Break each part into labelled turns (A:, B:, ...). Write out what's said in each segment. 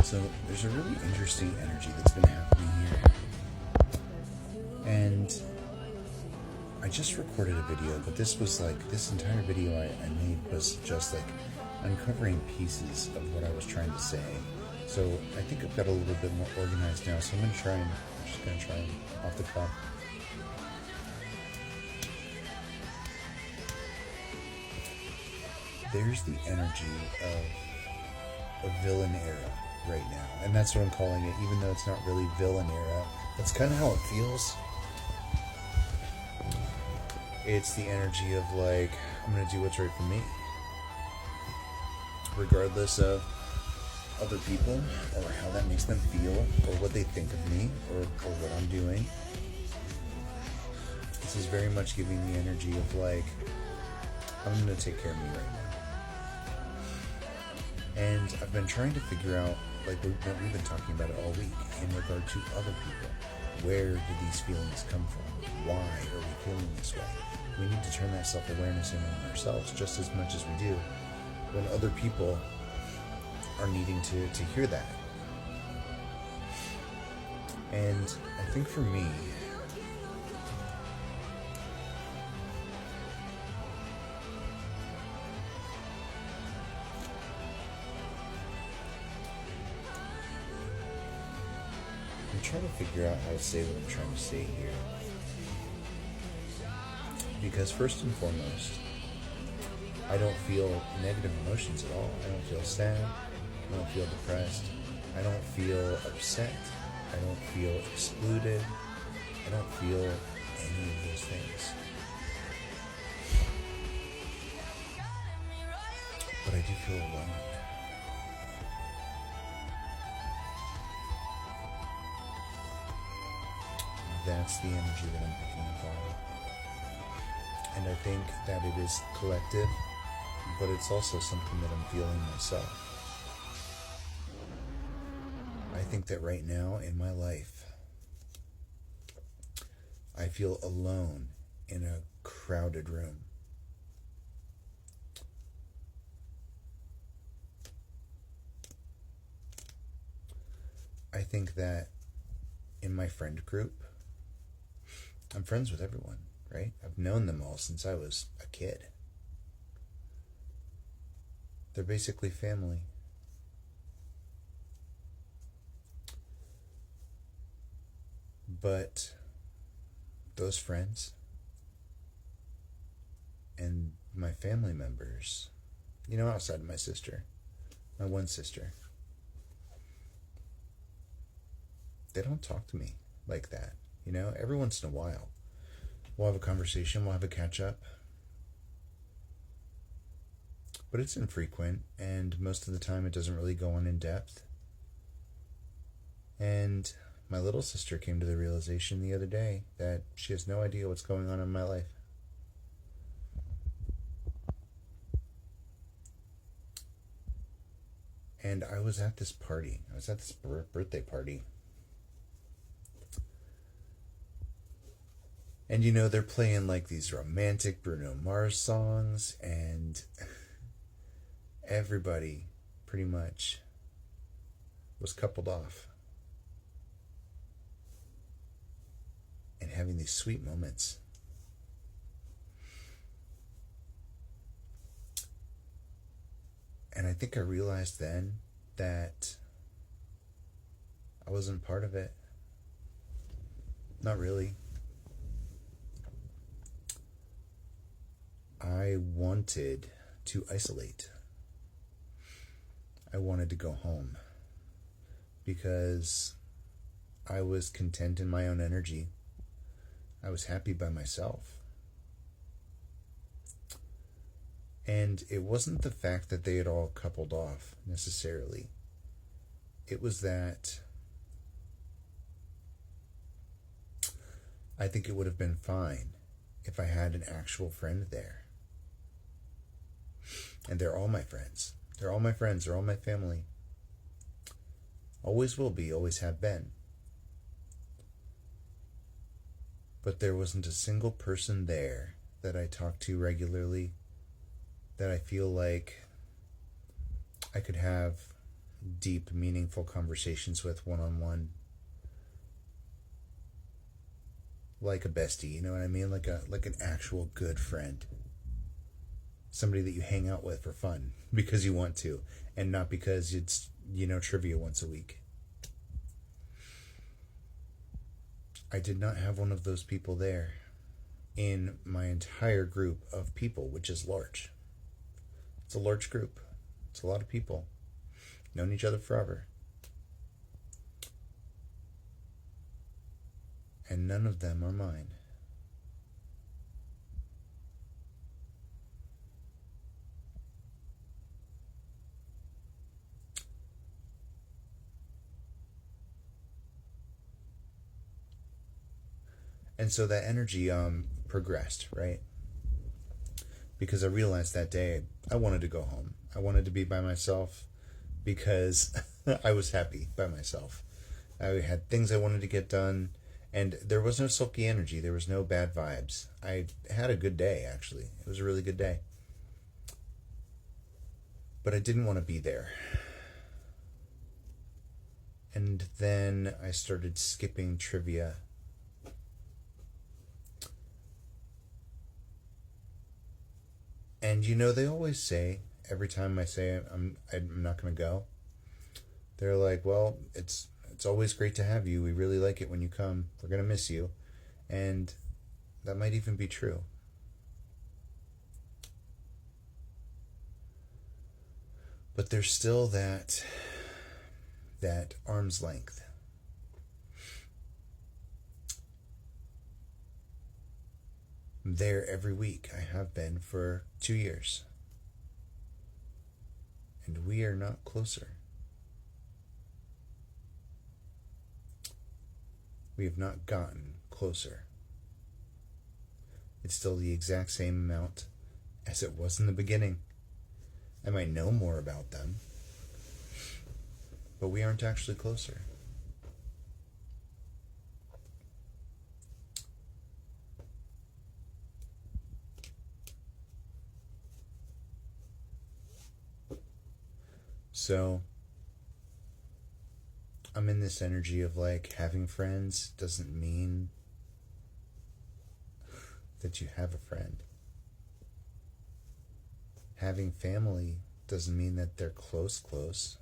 A: So there's a really interesting energy that's been happening here. And I just recorded a video, but this entire video I made was just like uncovering pieces of what I was trying to say. So I think I've got a little bit more organized now, so I'm just going to try and off the cuff. There's the energy of a villain era right now, and that's what I'm calling it, even though it's not really villain era. That's kind of how it feels. It's the energy of like, I'm going to do what's right for me, regardless of other people or how that makes them feel or what they think of me or what I'm doing. This is very much giving the energy of like, I'm going to take care of me right now. And I've been trying to figure out, like we've been talking about it all week, in regard to other people. Where did these feelings come from? Why are we feeling this way? We need to turn that self-awareness in on ourselves just as much as we do when other people are needing to hear that. And I think for me, I'm trying to figure out how to say what I'm trying to say here. Because first and foremost, I don't feel negative emotions at all. I don't feel sad. I don't feel depressed. I don't feel upset. I don't feel excluded. I don't feel any of those things. But I do feel alone. That's the energy that I'm picking up on. And I think that it is collective, but it's also something that I'm feeling myself. I think that right now in my life, I feel alone in a crowded room. I think that in my friend group, I'm friends with everyone, right? I've known them all since I was a kid. They're basically family. But those friends and my family members, outside of my sister, my one sister, they don't talk to me like that. Every once in a while, we'll have a conversation, we'll have a catch up. But it's infrequent, and most of the time it doesn't really go on in depth. And my little sister came to the realization the other day that she has no idea what's going on in my life. And I was at this party. I was at this birthday party. And they're playing like these romantic Bruno Mars songs, and everybody pretty much was coupled off and having these sweet moments. And I think I realized then that I wasn't part of it. Not really. I wanted to isolate. I wanted to go home because I was content in my own energy. I was happy by myself. And it wasn't the fact that they had all coupled off necessarily. It was that I think it would have been fine if I had an actual friend there. And they're all my friends. They're all my friends. They're all my family. Always will be, always have been. But there wasn't a single person there that I talk to regularly that I feel like I could have deep, meaningful conversations with one-on-one, like a bestie, you know what I mean? Like an actual good friend. Somebody that you hang out with for fun because you want to, and not because it's, trivia once a week. I did not have one of those people there in my entire group of people, which is large. It's a large group. It's a lot of people. Known each other forever. And none of them are mine. And so that energy progressed, right? Because I realized that day I wanted to go home. I wanted to be by myself because I was happy by myself. I had things I wanted to get done, and there was no sulky energy. There was no bad vibes. I had a good day, actually. It was a really good day. But I didn't want to be there. And then I started skipping trivia. And they always say, every time I say I'm not going to go, they're like, well, it's always great to have you. We really like it when you come. We're going to miss you. And that might even be true. But there's still that arm's length. I'm there every week. I have been for 2 years. And we are not closer. We have not gotten closer. It's still the exact same amount as it was in the beginning. I might know more about them, but we aren't actually closer. So I'm in this energy of like having friends doesn't mean that you have a friend. Having family doesn't mean that they're close.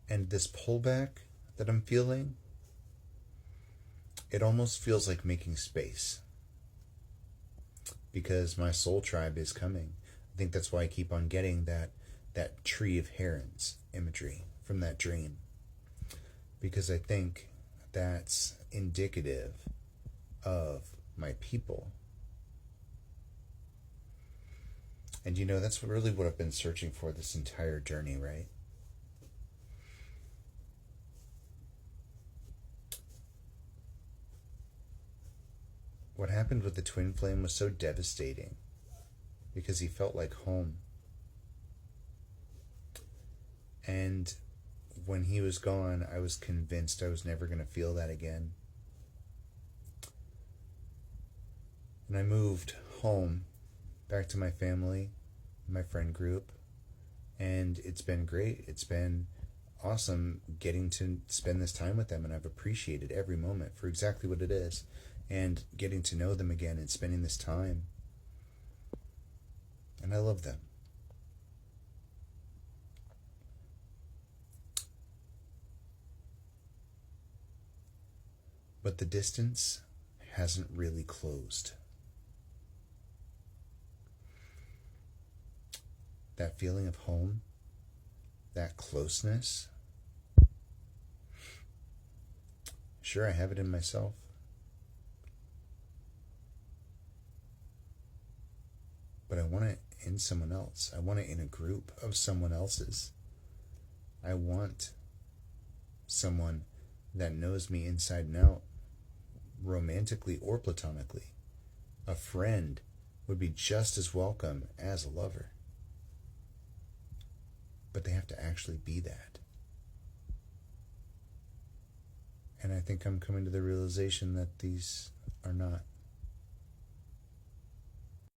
A: And this pullback that I'm feeling, it almost feels like making space. Because my soul tribe is coming. I think that's why I keep on getting that tree of herons imagery from that dream. Because I think that's indicative of my people. And that's really what I've been searching for this entire journey, right? What happened with the twin flame was so devastating because he felt like home. And when he was gone, I was convinced I was never going to feel that again. And I moved home, back to my family, my friend group, and it's been great. It's been awesome getting to spend this time with them, and I've appreciated every moment for exactly what it is. And getting to know them again and spending this time. And I love them. But the distance hasn't really closed. That feeling of home, that closeness, sure, I have it in myself. But I want it in someone else. I want it in a group of someone else's. I want someone that knows me inside and out, romantically or platonically. A friend would be just as welcome as a lover. But they have to actually be that. And I think I'm coming to the realization that these are not.